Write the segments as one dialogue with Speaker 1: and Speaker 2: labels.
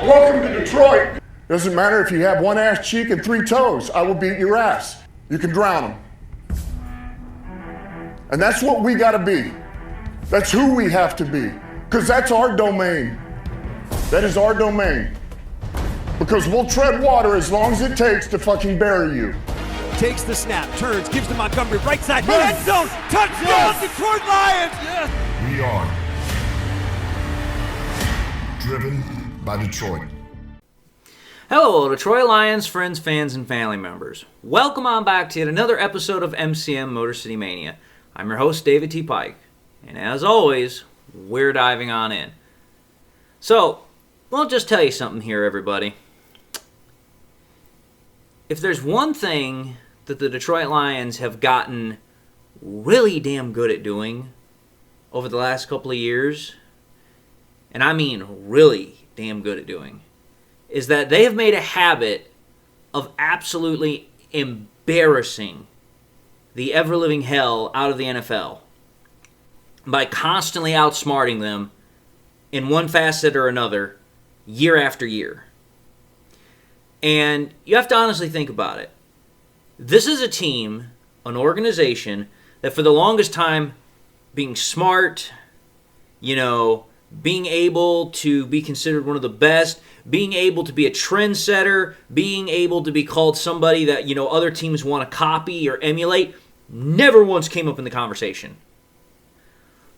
Speaker 1: Welcome to Detroit. Doesn't matter if you have one ass cheek and 3 toes. I will beat your ass. You can drown them. And that's what we gotta be. That's who we have to be. Because that's our domain. That is our domain. Because we'll tread water as long as it takes to fucking bury you.
Speaker 2: Takes the snap, turns, gives to Montgomery, right side, end zone, touchdown, Detroit Lions! Yes.
Speaker 1: We are driven by Detroit.
Speaker 3: Hello, Detroit Lions friends, fans, and family members. Welcome on back to yet another episode of MCM Motor City Mania. I'm your host, David T. Pike, and as always, we're diving on in. So, I'll just tell you something here, everybody. If there's one thing that the Detroit Lions have gotten really damn good at doing over the last couple of years, and I mean really damn good at doing, is that they have made a habit of absolutely embarrassing the ever-living hell out of the NFL by constantly outsmarting them in one facet or another, year after year. And you have to honestly think about it. This is a team, an organization, that for the longest time, being smart, being able to be considered one of the best, being able to be a trendsetter, being able to be called somebody that, other teams want to copy or emulate, never once came up in the conversation.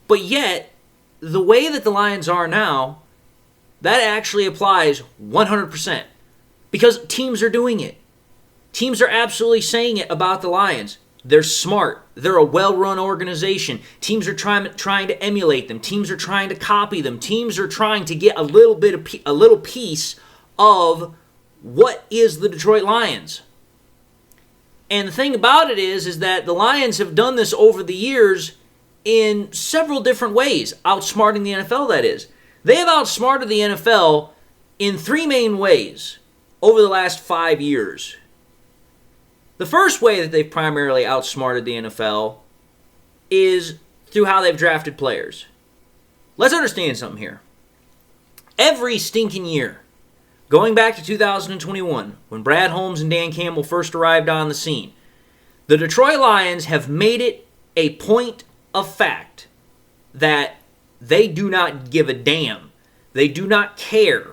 Speaker 3: But yet, the way that the Lions are now, that actually applies 100%. Because teams are doing it. Teams are absolutely saying it about the Lions. They're smart. They're a well-run organization. Teams are trying to emulate them. Teams are trying to copy them. Teams are trying to get a little piece of what is the Detroit Lions. And the thing about it is that the Lions have done this over the years in several different ways. Outsmarting the NFL, that is. They have outsmarted the NFL in 3 main ways over the last 5 years. The first way that they've primarily outsmarted the NFL is through how they've drafted players. Let's understand something here. Every stinking year, going back to 2021, when Brad Holmes and Dan Campbell first arrived on the scene, the Detroit Lions have made it a point of fact that they do not give a damn. They do not care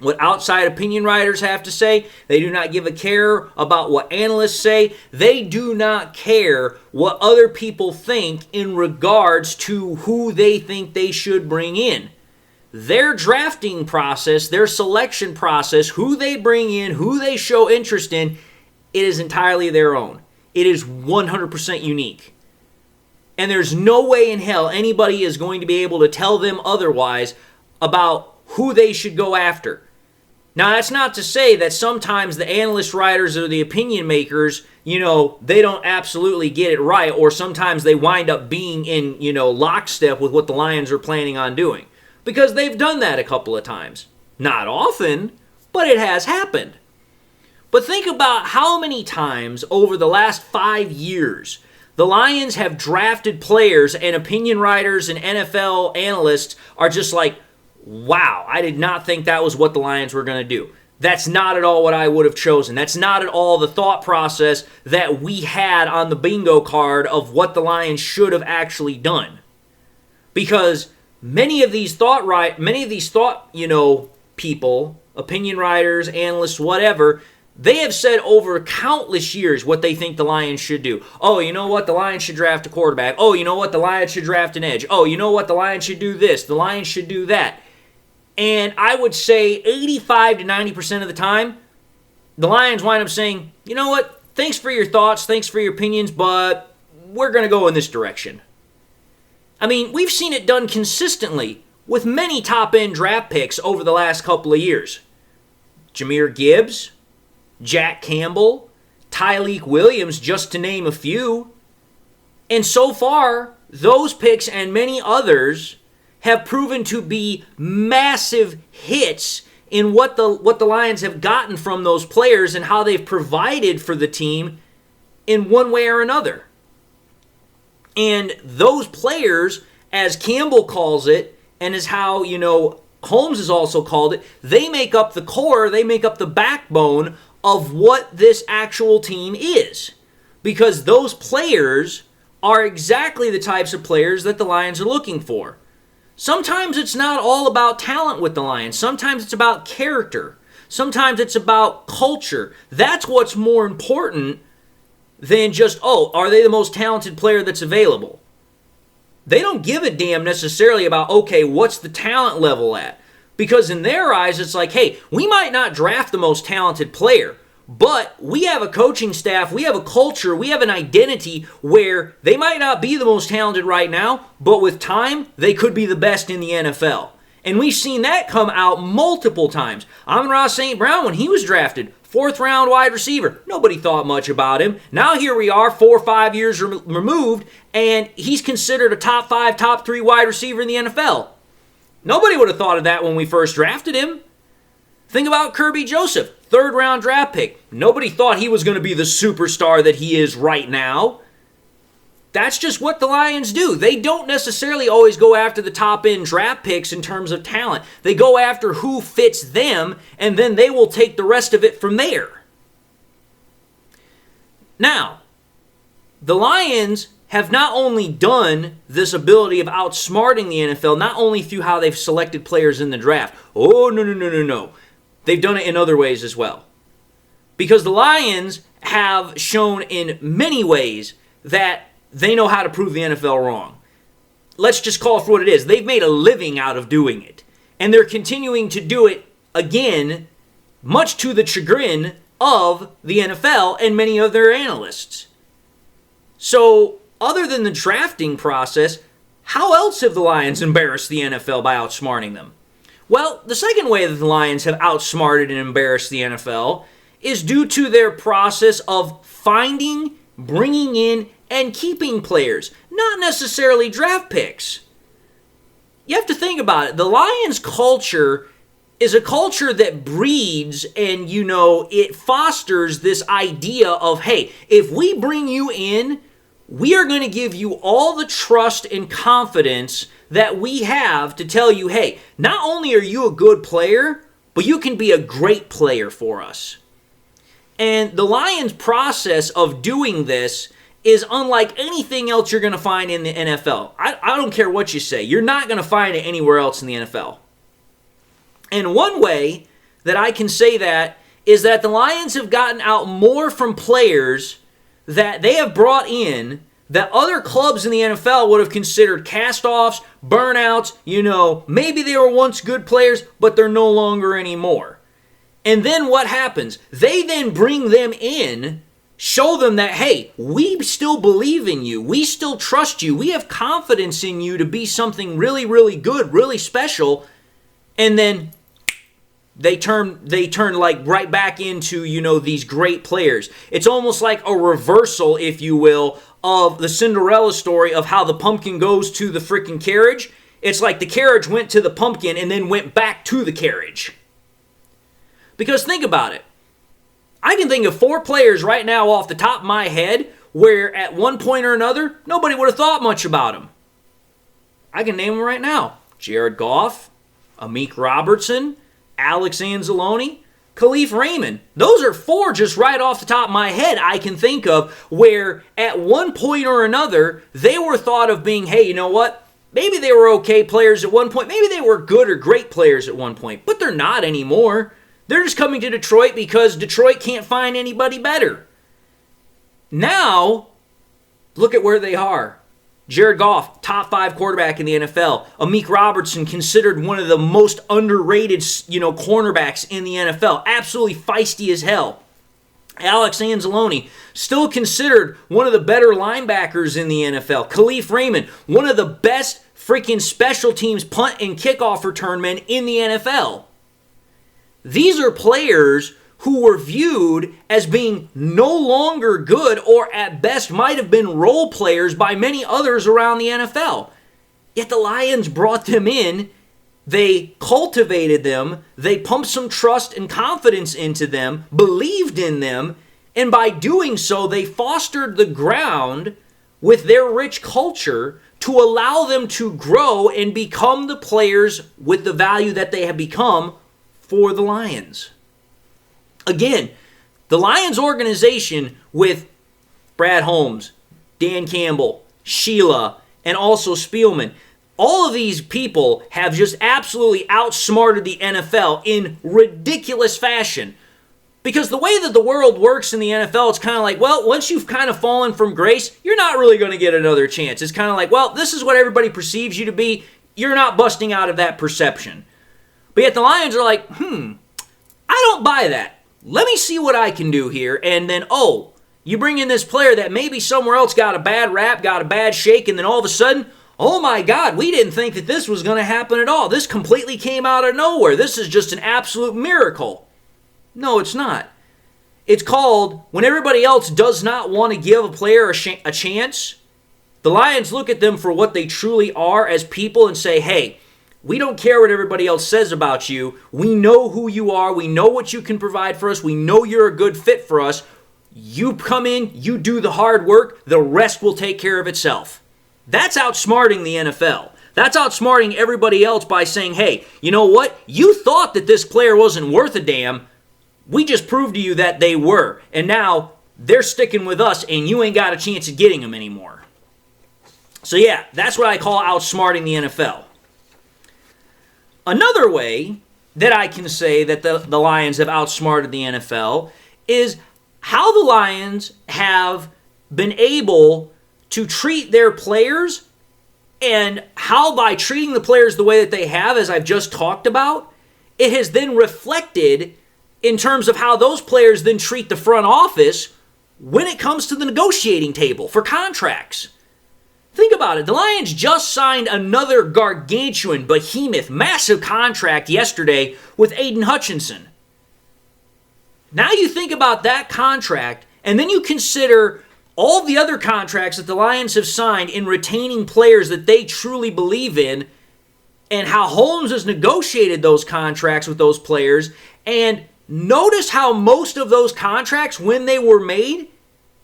Speaker 3: what outside opinion writers have to say. They do not give a care about what analysts say. They do not care what other people think in regards to who they think they should bring in. Their drafting process, their selection process, who they bring in, who they show interest in, it is entirely their own. It is 100% unique. And there's no way in hell anybody is going to be able to tell them otherwise about who they should go after. Now, that's not to say that sometimes the analyst writers or the opinion makers, they don't absolutely get it right, or sometimes they wind up being in, lockstep with what the Lions are planning on doing. Because they've done that a couple of times. Not often, but it has happened. But think about how many times over the last 5 years the Lions have drafted players and opinion writers and NFL analysts are just like, wow, I did not think that was what the Lions were going to do. That's not at all what I would have chosen. That's not at all the thought process that we had on the bingo card of what the Lions should have actually done. Because many of these thought people, opinion writers, analysts, whatever, they have said over countless years what they think the Lions should do. Oh, you know what? The Lions should draft a quarterback. Oh, you know what? The Lions should draft an edge. Oh, you know what? The Lions should do this. The Lions should do that. And I would say 85 to 90% of the time, the Lions wind up saying, you know what? Thanks for your thoughts. Thanks for your opinions, but we're going to go in this direction. I mean, we've seen it done consistently with many top-end draft picks over the last couple of years. Jahmyr Gibbs, Jack Campbell, Tyleik Williams, just to name a few. And so far, those picks and many others have proven to be massive hits in what the Lions have gotten from those players and how they've provided for the team in one way or another. And those players, as Campbell calls it, and is how, Holmes has also called it, they make up the core, they make up the backbone of what this actual team is. Because those players are exactly the types of players that the Lions are looking for. Sometimes it's not all about talent with the Lions. Sometimes it's about character. Sometimes it's about culture. That's what's more important than just, are they the most talented player that's available? They don't give a damn necessarily about, okay, what's the talent level at? Because in their eyes, it's like, hey, we might not draft the most talented player, but we have a coaching staff, we have a culture, we have an identity where they might not be the most talented right now, but with time, they could be the best in the NFL. And we've seen that come out multiple times. Amon-Ra St. Brown, when he was drafted, 4th round wide receiver. Nobody thought much about him. Now here we are, 4 or 5 years removed, and he's considered a top 5, top 3 wide receiver in the NFL. Nobody would have thought of that when we first drafted him. Think about Kirby Joseph, 3rd round draft pick. Nobody thought he was going to be the superstar that he is right now. That's just what the Lions do. They don't necessarily always go after the top-end draft picks in terms of talent. They go after who fits them, and then they will take the rest of it from there. Now, the Lions have not only done this ability of outsmarting the NFL, not only through how they've selected players in the draft. Oh, no. They've done it in other ways as well. Because the Lions have shown in many ways that they know how to prove the NFL wrong. Let's just call it for what it is. They've made a living out of doing it. And they're continuing to do it again, much to the chagrin of the NFL and many of their analysts. So, other than the drafting process, how else have the Lions embarrassed the NFL by outsmarting them? Well, the second way that the Lions have outsmarted and embarrassed the NFL is due to their process of finding, bringing in, and keeping players, not necessarily draft picks. You have to think about it. The Lions culture is a culture that breeds and, it fosters this idea of, hey, if we bring you in, we are going to give you all the trust and confidence that we have to tell you, hey, not only are you a good player, but you can be a great player for us. And the Lions' process of doing this is unlike anything else you're going to find in the NFL. I don't care what you say. You're not going to find it anywhere else in the NFL. And one way that I can say that is that the Lions have gotten out more from players that they have brought in that other clubs in the NFL would have considered cast-offs, burnouts, maybe they were once good players, but they're no longer anymore. And then what happens? They then bring them in, show them that, hey, we still believe in you. We still trust you. We have confidence in you to be something really, really good, really special. And then they turn like right back into, these great players. It's almost like a reversal, if you will, of the Cinderella story of how the pumpkin goes to the freaking carriage. It's like the carriage went to the pumpkin and then went back to the carriage. Because think about it. I can think of 4 players right now off the top of my head where at one point or another, nobody would have thought much about them. I can name them right now. Jared Goff, Amik Robertson, Alex Anzalone, Khalif Raymond. Those are 4 just right off the top of my head I can think of where at one point or another, they were thought of being, hey, you know what? Maybe they were okay players at one point. Maybe they were good or great players at one point. But they're not anymore. They're just coming to Detroit because Detroit can't find anybody better. Now, look at where they are. Jared Goff, top 5 quarterback in the NFL. Amik Robertson, considered one of the most underrated, cornerbacks in the NFL. Absolutely feisty as hell. Alex Anzalone, still considered one of the better linebackers in the NFL. Khalif Raymond, one of the best freaking special teams punt and kickoff return men in the NFL. These are players who were viewed as being no longer good or at best might have been role players by many others around the NFL. Yet the Lions brought them in, they cultivated them, they pumped some trust and confidence into them, believed in them, and by doing so they fostered the ground with their rich culture to allow them to grow and become the players with the value that they have become for the Lions. Again, the Lions organization with Brad Holmes, Dan Campbell, Sheila, and also Spielman, all of these people have just absolutely outsmarted the NFL in ridiculous fashion. Because the way that the world works in the NFL, it's kind of like, well, once you've kind of fallen from grace, you're not really going to get another chance. It's kind of like, well, this is what everybody perceives you to be. You're not busting out of that perception. But yet the Lions are like, I don't buy that. Let me see what I can do here. And then, you bring in this player that maybe somewhere else got a bad rap, got a bad shake, and then all of a sudden, oh my God, we didn't think that this was going to happen at all. This completely came out of nowhere. This is just an absolute miracle. No, it's not. It's called, when everybody else does not want to give a player a chance, the Lions look at them for what they truly are as people and say, hey, we don't care what everybody else says about you. We know who you are. We know what you can provide for us. We know you're a good fit for us. You come in, you do the hard work, the rest will take care of itself. That's outsmarting the NFL. That's outsmarting everybody else by saying, hey, you know what? You thought that this player wasn't worth a damn. We just proved to you that they were. And now they're sticking with us and you ain't got a chance of getting them anymore. So yeah, that's what I call outsmarting the NFL. Another way that I can say that the Lions have outsmarted the NFL is how the Lions have been able to treat their players, and how by treating the players the way that they have, as I've just talked about, it has then reflected in terms of how those players then treat the front office when it comes to the negotiating table for contracts. Think about it. The Lions just signed another gargantuan, behemoth, massive contract yesterday with Aiden Hutchinson. Now you think about that contract, and then you consider all the other contracts that the Lions have signed in retaining players that they truly believe in, and how Holmes has negotiated those contracts with those players. And notice how most of those contracts, when they were made,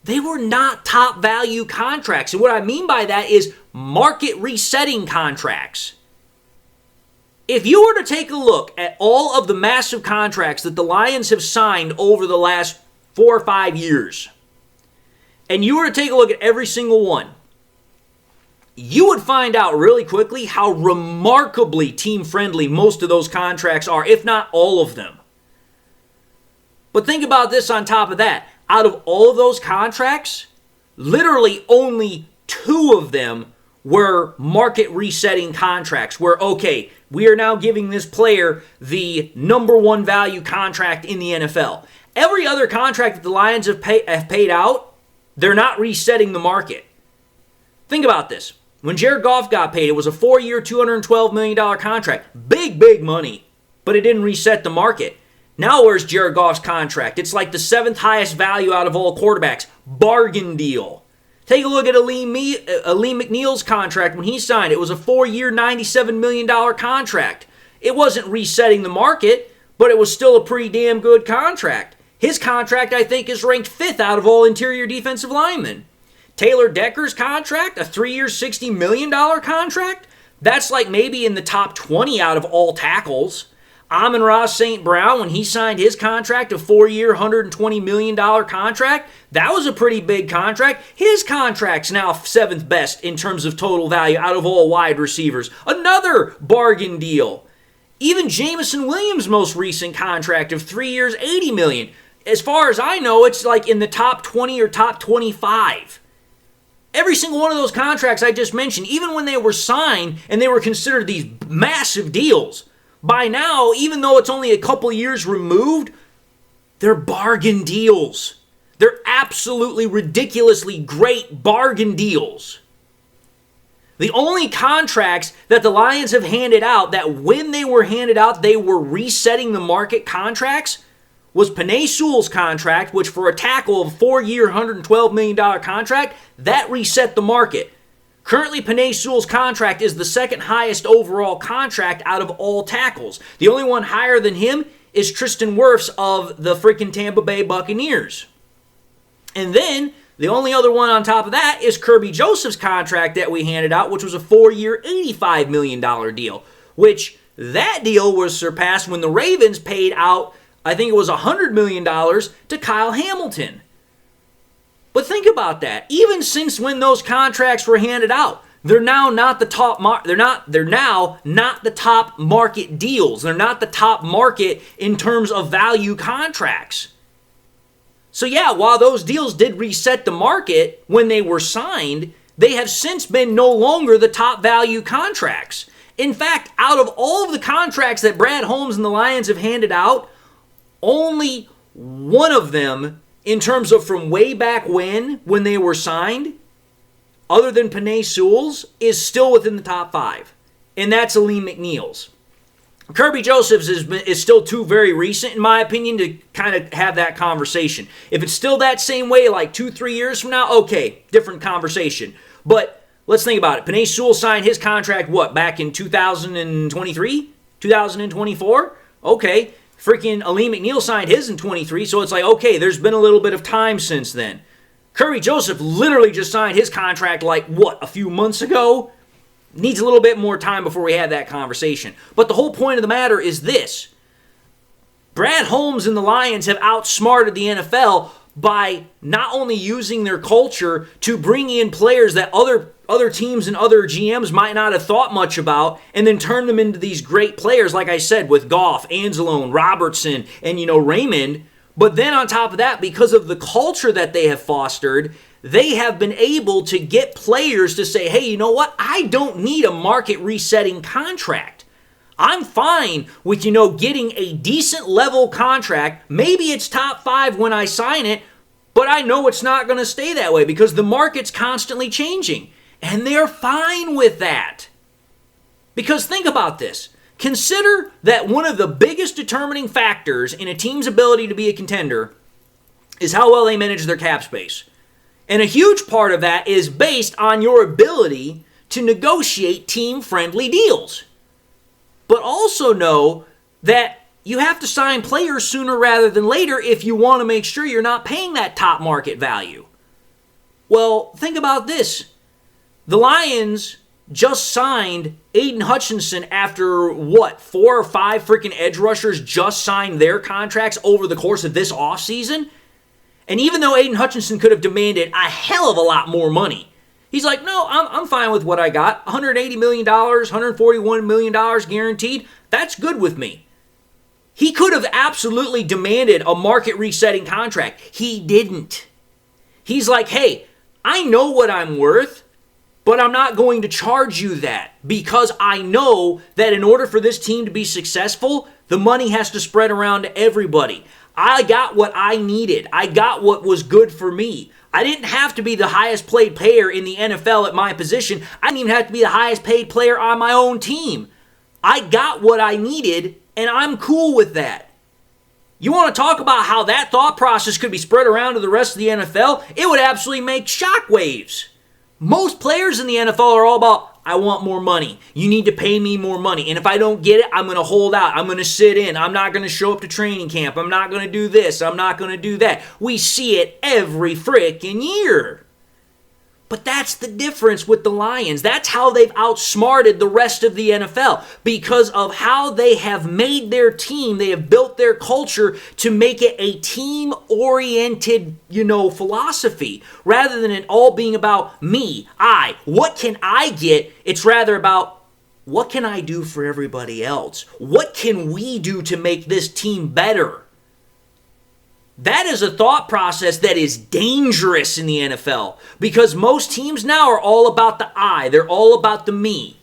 Speaker 3: they were not top value contracts. And what I mean by that is market resetting contracts. If you were to take a look at all of the massive contracts that the Lions have signed over the last 4 or 5 years, and you were to take a look at every single one, you would find out really quickly how remarkably team-friendly most of those contracts are, if not all of them. But think about this on top of that. Out of all of those contracts, literally only 2 of them were market resetting contracts where, okay, we are now giving this player the number 1 value contract in the NFL. Every other contract that the Lions have paid out, they're not resetting the market. Think about this. When Jared Goff got paid, it was a 4-year, $212 million contract. Big, big money, but it didn't reset the market. Now where's Jared Goff's contract? It's like the 7th highest value out of all quarterbacks. Bargain deal. Take a look at Aleem McNeil's contract when he signed. It was a 4-year, $97 million contract. It wasn't resetting the market, but it was still a pretty damn good contract. His contract, I think, is ranked 5th out of all interior defensive linemen. Taylor Decker's contract, a 3-year, $60 million contract, that's like maybe in the top 20 out of all tackles. Amon-Ra St. Brown, when he signed his contract, a 4-year, $120 million contract, that was a pretty big contract. His contract's now 7th best in terms of total value out of all wide receivers. Another bargain deal. Even Jameson Williams' most recent contract of 3 years, $80 million. As far as I know, it's like in the top 20 or top 25. Every single one of those contracts I just mentioned, even when they were signed and they were considered these massive deals, by now, even though it's only a couple years removed, they're bargain deals. They're absolutely ridiculously great bargain deals. The only contracts that the Lions have handed out that when they were handed out, they were resetting the market contracts was Penei Sewell's contract, which for a tackle of a 4-year, $112 million contract, that reset the market. Currently, Penei Sewell's contract is the 2nd highest overall contract out of all tackles. The only one higher than him is Tristan Wirfs of the freaking Tampa Bay Buccaneers. And then The only other one on top of that is Kirby Joseph's contract that we handed out, which was a 4-year, $85 million deal, which that deal was surpassed when the Ravens paid out, I think it was $100 million to Kyle Hamilton. But think about that. Even since when those contracts were handed out, they're now not the top they're now not the top market deals. They're not the top market in terms of value contracts. So yeah, while those deals did reset the market when they were signed, they have since been no longer the top value contracts. In fact, out of all of the contracts that Brad Holmes and the Lions have handed out, only one of them, in terms of from way back when they were signed, other than Penei Sewell's, is still within the top 5. And that's Aleem McNeil's. Kirby Joseph's is still too very recent, in my opinion, to kind of have that conversation. If it's still that same way, like 2-3 years from now, okay, different conversation. But let's think about it. Penei Sewell signed his contract, back in 2023? 2024? Okay. Freaking Aleem McNeil signed his in 23, so it's like, okay, there's been a little bit of time since then. Kirby Joseph literally just signed his contract a few months ago? Needs a little bit more time before we have that conversation. But the whole point of the matter is this. Brad Holmes and the Lions have outsmarted the NFL by not only using their culture to bring in players that other teams and other GMs might not have thought much about, and then turn them into these great players, like I said, with Goff, Anzalone, Robertson, and Raymond. But then on top of that, because of the culture that they have fostered, they have been able to get players to say, hey, you know what? I don't need a market resetting contract. I'm fine with, getting a decent level contract. Maybe it's top 5 when I sign it, but I know it's not going to stay that way because the market's constantly changing. And they're fine with that. Because think about this. Consider that one of the biggest determining factors in a team's ability to be a contender is how well they manage their cap space. And a huge part of that is based on your ability to negotiate team-friendly deals. But also know that you have to sign players sooner rather than later if you want to make sure you're not paying that top market value. Well, think about this. The Lions just signed Aiden Hutchinson after 4 or 5 freaking edge rushers just signed their contracts over the course of this offseason. And even though Aiden Hutchinson could have demanded a hell of a lot more money, he's like, no, I'm fine with what I got. $180 million, $141 million guaranteed. That's good with me. He could have absolutely demanded a market resetting contract. He didn't. He's like, hey, I know what I'm worth, but I'm not going to charge you that because I know that in order for this team to be successful, the money has to spread around to everybody. I got what I needed. I got what was good for me. I didn't have to be the highest paid player in the NFL at my position. I didn't even have to be the highest paid player on my own team. I got what I needed, and I'm cool with that. You want to talk about how that thought process could be spread around to the rest of the NFL? It would absolutely make shockwaves. Most players in the NFL are all about, I want more money. You need to pay me more money. And if I don't get it, I'm going to hold out. I'm going to sit in. I'm not going to show up to training camp. I'm not going to do this. I'm not going to do that. We see it every frickin' year. But that's the difference with the Lions. That's how they've outsmarted the rest of the NFL because of how they have made their team. They have built their culture to make it a team-oriented, philosophy rather than it all being about me, what can I get? It's rather about what can I do for everybody else? What can we do to make this team better? That is a thought process that is dangerous in the NFL because most teams now are all about the I. They're all about the me.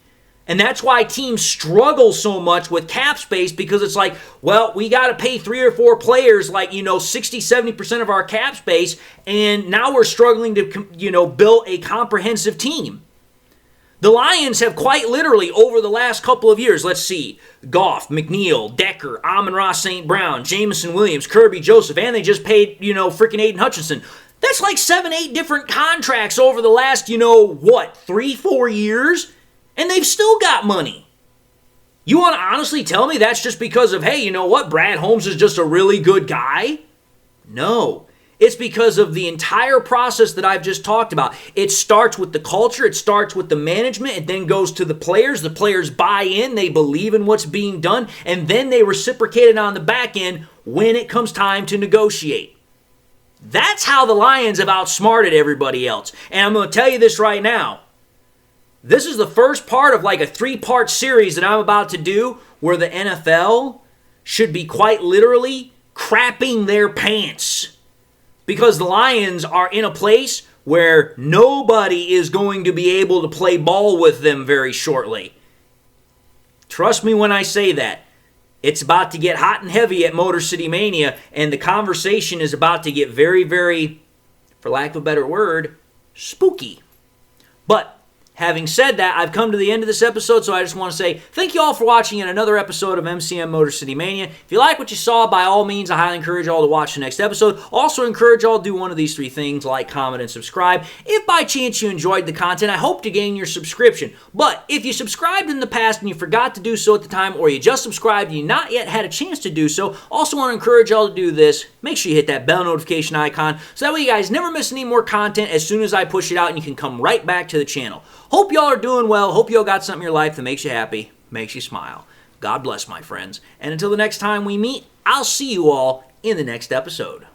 Speaker 3: And that's why teams struggle so much with cap space because it's like, well, we got to pay 3 or 4 players 60-70% of our cap space, and now we're struggling to, build a comprehensive team. The Lions have quite literally, over the last couple of years, let's see, Goff, McNeil, Decker, Amon-Ra St. Brown, Jameson Williams, Kirby Joseph, and they just paid, freaking Aiden Hutchinson. That's like 7-8 different contracts over the last, 3-4 years, and they've still got money. You want to honestly tell me that's just because of, hey, Brad Holmes is just a really good guy? No. It's because of the entire process that I've just talked about. It starts with the culture, it starts with the management, it then goes to the players. The players buy in, they believe in what's being done, and then they reciprocate it on the back end when it comes time to negotiate. That's how the Lions have outsmarted everybody else. And I'm going to tell you this right now. This is the first part of like a 3-part series that I'm about to do where the NFL should be quite literally crapping their pants. Because the Lions are in a place where nobody is going to be able to play ball with them very shortly. Trust me when I say that. It's about to get hot and heavy at Motor City Mania, and the conversation is about to get very, very, for lack of a better word, spooky. But having said that, I've come to the end of this episode, so I just want to say thank you all for watching yet another episode of MCM Motor City Mania. If you like what you saw, by all means, I highly encourage you all to watch the next episode. Also encourage you all to do one of these 3 things, like, comment, and subscribe. If by chance you enjoyed the content, I hope to gain your subscription. But if you subscribed in the past and you forgot to do so at the time, or you just subscribed and you not yet had a chance to do so, also want to encourage you all to do this. Make sure you hit that bell notification icon so that way you guys never miss any more content as soon as I push it out, and you can come right back to the channel. Hope y'all are doing well. Hope y'all got something in your life that makes you happy, makes you smile. God bless, my friends. And until the next time we meet, I'll see you all in the next episode.